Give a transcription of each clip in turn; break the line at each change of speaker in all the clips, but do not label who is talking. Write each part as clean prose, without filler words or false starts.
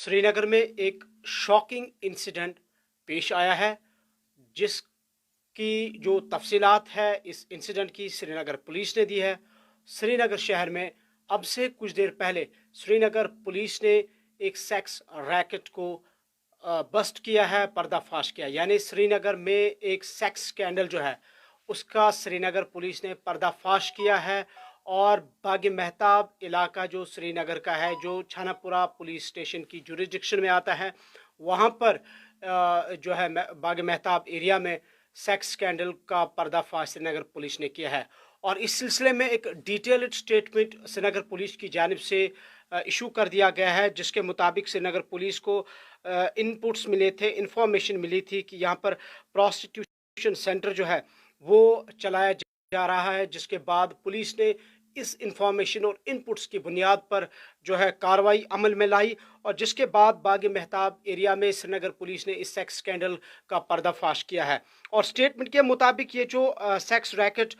श्रीनगर में एक shocking incident पेश आया है, जिसकी जो तफसीलात है इस इंसिडेंट की श्रीनगर पुलिस ने दी है। श्रीनगर शहर में अब से कुछ देर पहले श्रीनगर पुलिस ने एक सेक्स रैकेट को बस्ट किया है, पर्दाफाश किया। यानी श्रीनगर में एक सेक्स स्कैंडल जो है उसका श्रीनगर पुलिस ने पर्दाफाश किया है। और बाग महताब इलाका जो श्रीनगर का है, जो छानापुरा पुलिस स्टेशन की जुरिडिक्शन में आता है, वहाँ पर जो है बाग महताब एरिया में सेक्स स्कैंडल का पर्दाफाश श्रीनगर पुलिस ने किया है। और इस सिलसिले में एक डिटेल्ड स्टेटमेंट श्रीनगर पुलिस की जानिब से इशू कर दिया गया है, जिसके मुताबिक श्रीनगर पुलिस को इनपुट्स मिले थे, इंफॉर्मेशन मिली थी कि यहाँ पर प्रोस्टिट्यूशन सेंटर जो है वो चलाया जा रहा है। जिसके बाद पुलिस ने इस इंफॉर्मेशन और इनपुट्स की बुनियाद पर जो है कार्रवाई अमल में लाई, और जिसके बाद बाग महताब एरिया में श्रीनगर पुलिस ने इस सेक्स स्कैंडल का पर्दाफाश किया है। और स्टेटमेंट के मुताबिक ये जो सेक्स रैकेट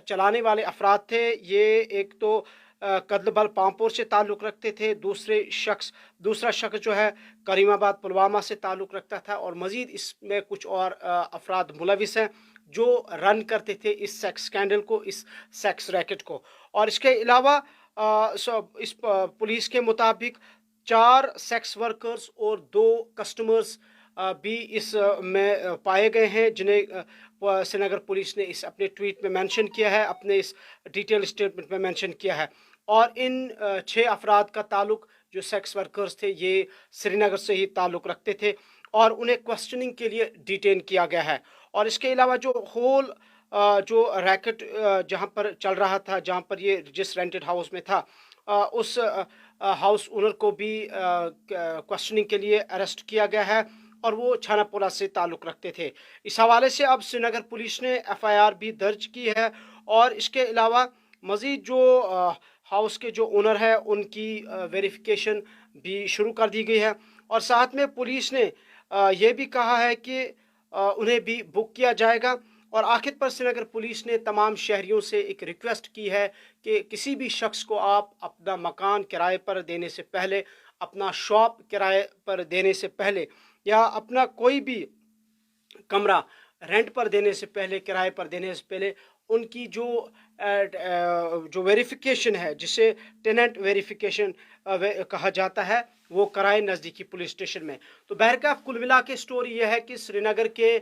चलाने वाले अफराद थे, ये एक तो कदलबल पामपुर से ताल्लुक़ रखते थे, दूसरा शख्स जो है करीमाबाद पुलवामा से ताल्लुक़ रखता था, और मज़ीद इसमें कुछ और अफराद मुलविस हैं जो रन करते थे इस सेक्स स्कैंडल को, इस सेक्स रैकेट को। और इसके अलावा इस पुलिस के मुताबिक 4 सेक्स वर्कर्स और 2 कस्टमर्स भी इस में पाए गए हैं, जिन्हें श्रीनगर पुलिस ने इस अपने ट्वीट में मेंशन किया है, अपने इस डिटेल स्टेटमेंट में मेंशन किया है। और इन 6 अफराद का ताल्लुक, जो सेक्स वर्कर्स थे, ये श्रीनगर से ही ताल्लुक़ रखते थे, और उन्हें क्वेश्चनिंग के लिए डिटेन किया गया है। और इसके अलावा जो होल जो रैकेट जहाँ पर चल रहा था, जहाँ पर ये जिस रेंटेड हाउस में था, उस हाउस ओनर को भी क्वेश्चनिंग के लिए अरेस्ट किया गया है, और वो छानापुरा से ताल्लुक़ रखते थे। इस हवाले से अब श्रीनगर पुलिस ने FIR भी दर्ज की है। और इसके अलावा मज़ीद जो हाउस के जो ओनर है उनकी वेरिफिकेशन भी शुरू कर दी गई है। और साथ में पुलिस ने ये भी कहा है कि उन्हें भी बुक किया जाएगा। और आखिर पर श्रीनगर पुलिस ने तमाम शहरियों से एक रिक्वेस्ट की है कि किसी भी शख्स को आप अपना मकान किराए पर देने से पहले, अपना शॉप किराए पर देने से पहले, या अपना कोई भी कमरा रेंट पर देने से पहले, किराए पर देने से पहले, उनकी जो वेरिफिकेशन है, जिसे टेनेंट वेरिफिकेशन कहा जाता है, वो कराए नज़दीकी पुलिस स्टेशन में। तो बहरकैफ कुल मिला के स्टोरी यह है कि श्रीनगर के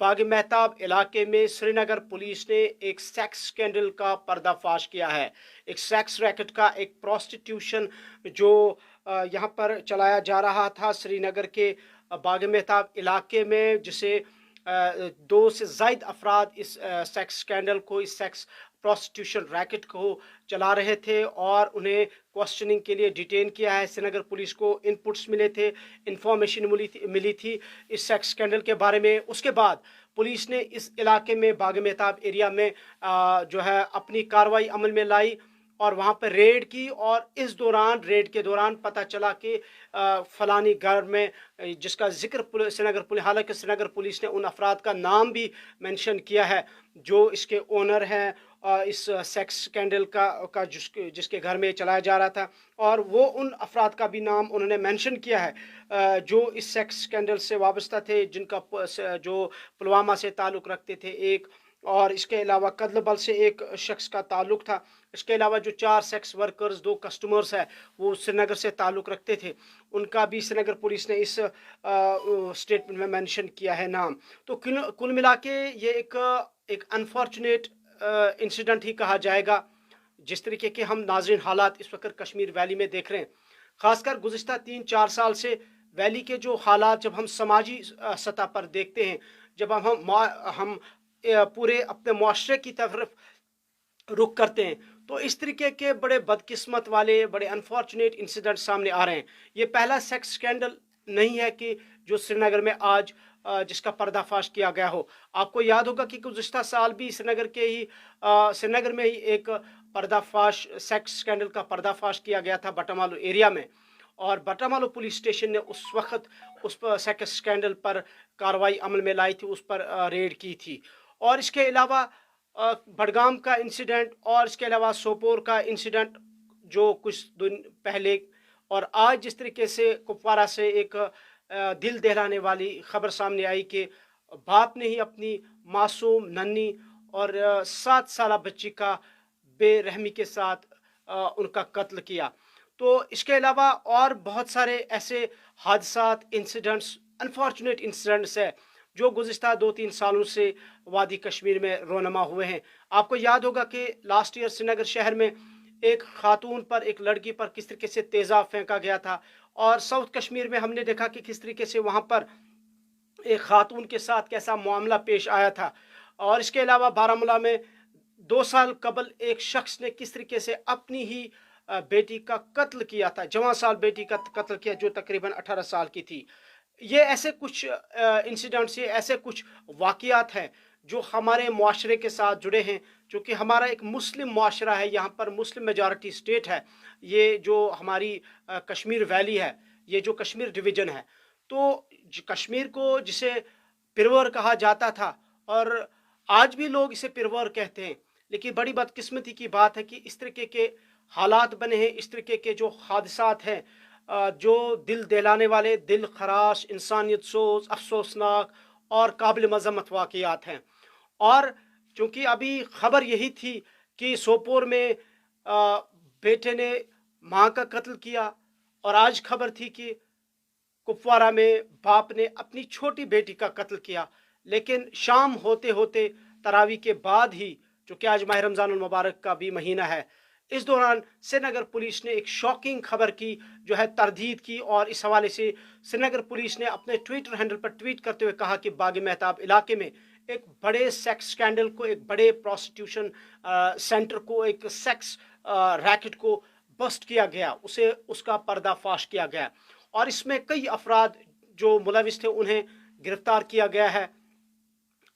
बाग महताब इलाके में श्रीनगर पुलिस ने एक सेक्स स्कैंडल का पर्दाफाश किया है। एक सेक्स रैकेट का, एक प्रोस्टिट्यूशन जो यहाँ पर चलाया जा रहा था श्रीनगर के बाग महताब इलाके में, जिसे 2 से ज़ायद अफराद इस सेक्स स्कैंडल को, इस सेक्स प्रोस्टिट्यूशन रैकेट को चला रहे थे, और उन्हें क्वेश्चनिंग के लिए डिटेन किया है। श्रीनगर पुलिस को इनपुट्स मिले थे, इंफॉर्मेशन मिली थी इस सेक्स स्कैंडल के बारे में। उसके बाद पुलिस ने इस इलाके में, बाग महताब एरिया में जो है अपनी कार्रवाई अमल में लाई, और वहाँ पर रेड की। और इस दौरान, रेड के दौरान पता चला कि फलानी घर में, जिसका जिक्र श्रीनगर पुलिस, हालांकि श्रीनगर पुलिस ने उन अफराद का नाम भी मेंशन किया है जो इसके ओनर हैं, इस सेक्स स्कैंडल का जिसके घर में चलाया जा रहा था, और वो उन अफराद का भी नाम उन्होंने मेंशन किया है जो इस सेक्स स्कैंडल से वाबस्ता थे, जिनका जो पुलवामा से ताल्लुक़ रखते थे एक, और इसके अलावा कदलबल से एक शख्स का ताल्लुक़ था। इसके अलावा जो 4 सेक्स वर्कर्स, 2 कस्टमर्स है, वो श्रीनगर से ताल्लुक़ रखते थे, उनका भी श्रीनगर पुलिस ने इस स्टेटमेंट में मेंशन किया है नाम। तो कुल मिला के ये एक अनफॉर्चुनेट इंसिडेंट ही कहा जाएगा। जिस तरीके के हम नाज़रीन हालात इस वक्त कश्मीर वैली में देख रहे हैं, ख़ासकर गुज़िश्ता 3-4 साल से वैली के जो हालात जब हम समाजी सतह पर देखते हैं, जब हम पूरे अपने मुआशरे की तरफ रुख करते हैं, तो इस तरीके के बड़े बदकिस्मत वाले, बड़े अनफॉर्चुनेट इंसिडेंट सामने आ रहे हैं। ये पहला सेक्स स्कैंडल नहीं है कि जो श्रीनगर में आज जिसका पर्दाफाश किया गया हो। आपको याद होगा कि गुज़िश्ता साल भी श्रीनगर में ही एक सेक्स स्कैंडल का पर्दाफाश किया गया था बटामालू एरिया में, और बटामालू पुलिस स्टेशन ने उस वक्त उस पर सेक्स स्कैंडल पर कार्रवाई अमल में लाई थी, उस पर रेड की थी। और इसके अलावा बडगाम का इंसिडेंट, और इसके अलावा सोपोर का इंसिडेंट जो कुछ दिन पहले, और आज जिस तरीके से कुपवारा से एक दिल दहलाने वाली खबर सामने आई कि बाप ने ही अपनी मासूम नन्ही और 7 साल बच्ची का बेरहमी के साथ उनका कत्ल किया। तो इसके अलावा और बहुत सारे ऐसे हादसात, इंसिडेंट्स, अनफॉर्चुनेट इंसिडेंट्स है जो गुज़िश्ता 2-3 सालों से वादी कश्मीर में रोनमा हुए हैं। आपको याद होगा कि लास्ट ईयर श्रीनगर शहर में एक खातून पर, एक लड़की पर किस तरीके से तेज़ाब फेंका गया था, और साउथ कश्मीर में हमने देखा कि किस तरीके से वहाँ पर एक खातून के साथ कैसा मामला पेश आया था। और इसके अलावा बारामूला में 2 साल कबल एक शख्स ने किस तरीके से अपनी ही बेटी का कत्ल किया था, जवान साल बेटी का कत्ल किया जो तकरीबन 18 साल की थी। ये ऐसे कुछ इंसिडेंट्स, ये ऐसे कुछ वाक़ियात हैं जो हमारे मुआशरे के साथ जुड़े हैं, चूँकि हमारा एक मुस्लिम मुआशरा है, यहाँ पर मुस्लिम मेजॉरिटी स्टेट है, ये जो हमारी कश्मीर वैली है, ये जो कश्मीर डिवीज़न है। तो कश्मीर को जिसे पिरवर कहा जाता था, और आज भी लोग इसे पिरवर कहते हैं, लेकिन बड़ी बदकिस्मती की बात है कि इस तरीके के हालात बने हैं, इस तरीके के जो हादसात हैं जो दिल दहलाने वाले, दिल खराश, इंसानियत सोज, अफसोसनाक और काबिल मज़म्मत वाक़ियात हैं। और चूँकि अभी खबर यही थी कि सोपोर में बेटे ने माँ का कत्ल किया, और आज खबर थी कि कुपवारा में बाप ने अपनी छोटी बेटी का कत्ल किया। लेकिन शाम होते होते तरावी के बाद ही, चूँकि आज माह रमज़ानुल मुबारक का भी महीना है, इस दौरान श्रीनगर पुलिस ने एक शॉकिंग खबर की जो है तरदीद की, और इस हवाले से श्रीनगर पुलिस ने अपने ट्विटर हैंडल पर ट्वीट करते हुए कहा कि बागी मेहताब इलाके में एक बड़े सेक्स स्कैंडल को, एक बड़े प्रोस्टिट्यूशन सेंटर को, एक सेक्स रैकेट को बस्ट किया गया, उसे उसका पर्दाफाश किया गया, और इसमें कई अफराद जो मुलविस थे उन्हें गिरफ्तार किया गया है।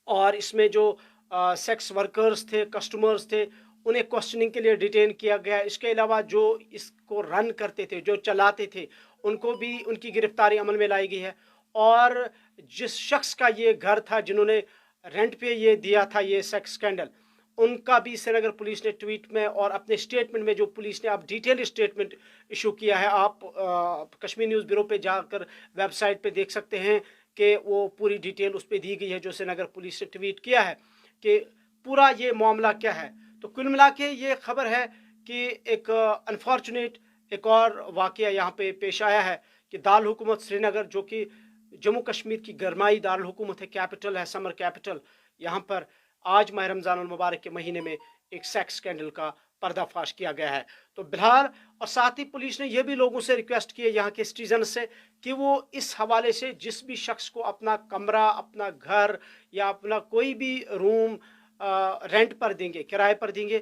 और इसमें जो सेक्स वर्कर्स थे, कस्टमर्स थे, उन्हें क्वेश्चनिंग के लिए डिटेन किया गया। इसके अलावा जो इसको रन करते थे, जो चलाते थे, उनको भी, उनकी गिरफ्तारी अमल में लाई गई है। और जिस शख्स का ये घर था, जिन्होंने रेंट पे ये दिया था ये सेक्स स्कैंडल, उनका भी श्रीनगर पुलिस ने ट्वीट में और अपने स्टेटमेंट में, जो पुलिस ने अब डिटेल स्टेटमेंट इशू किया है, आप कश्मीर न्यूज़ ब्यूरो पे जाकर वेबसाइट पे देख सकते हैं कि वो पूरी डिटेल उस पर दी गई है जो श्रीनगर पुलिस ने ट्वीट किया है कि पूरा ये मामला क्या है। तो कुल मिला के ये खबर है कि एक अनफॉर्चुनेट एक और वाक़या यहाँ पे पेश आया है कि दारुल हुकूमत श्रीनगर, जो कि जम्मू कश्मीर की गरमाई दारुल हुकूमत है, कैपिटल है, समर कैपिटल, यहाँ पर आज माह रमज़ानुल मुबारक के महीने में एक सेक्स स्कैंडल का पर्दाफाश किया गया है। तो बिहार और साथ ही पुलिस ने यह भी लोगों से रिक्वेस्ट की है, यहाँ के सिटीजन से, कि वो इस हवाले से जिस भी शख्स को अपना कमरा, अपना घर या अपना कोई भी रूम रेंट पर देंगे, किराए पर देंगे,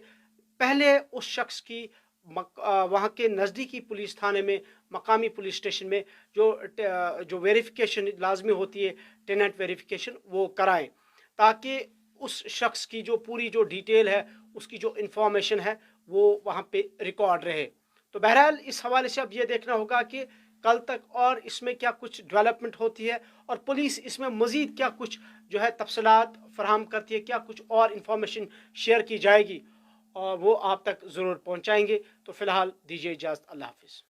पहले उस शख्स की वहाँ के नज़दीकी पुलिस थाने में, मकामी पुलिस स्टेशन में जो वेरिफिकेशन लाजमी होती है, टेनेंट वेरिफिकेशन, वो कराएं, ताकि उस शख्स की जो पूरी जो डिटेल है, उसकी जो इंफॉर्मेशन है, वो वहाँ पे रिकॉर्ड रहे। तो बहरहाल इस हवाले से अब ये देखना होगा कि कल तक और इसमें क्या कुछ डेवलपमेंट होती है, और पुलिस इसमें मज़ीद क्या कुछ जो है तफसीलात फराहम करती है, क्या कुछ और इंफॉर्मेशन शेयर की जाएगी, और वो आप तक ज़रूर पहुँचाएँगे। तो फ़िलहाल दीजिए इजाज़त, अल्लाह हाफ़िज़।